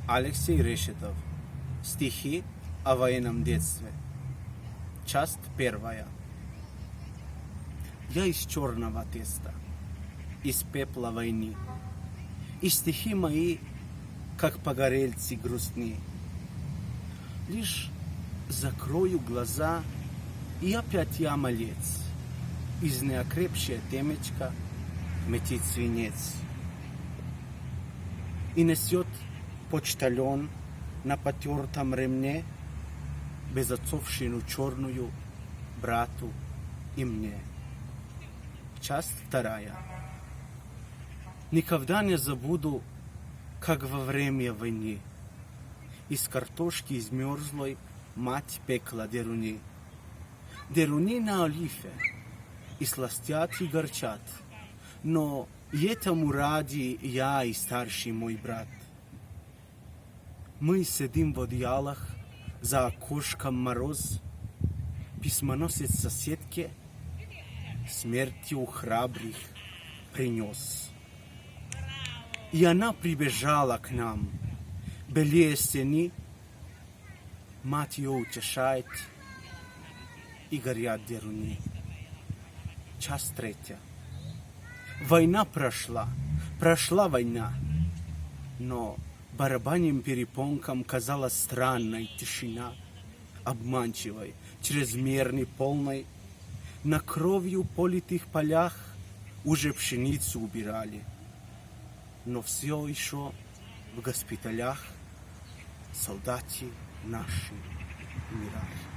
Алексей Решетов. Стихи о военном детстве. Часть первая. Я из черного теста, из пепла войны, и стихи мои, как погорельцы грустны. Лишь закрою глаза, и опять я малец, из неокрепшее темечка метит свинец. И несет почтальон на потертом ремне безотцовщину черную брату и мне. Часть вторая. Никогда не забуду, как во время войны из картошки измерзлой мать пекла деруни. Деруни на олифе, и сластят, и горчат, но и этому ради я и старший мой брат. Мы сидим в одеялах, за окошком мороз, письмоносец соседке смертью храбрых принес. И она прибежала к нам, белее стены, мать ее утешает, и горят деруни. Часть третья. Война прошла война, но барабанным перепонкам казалась странной тишина, обманчивой, чрезмерной, полной. На кровью политых полях уже пшеницу убирали, но все еще в госпиталях солдаты наши умирали.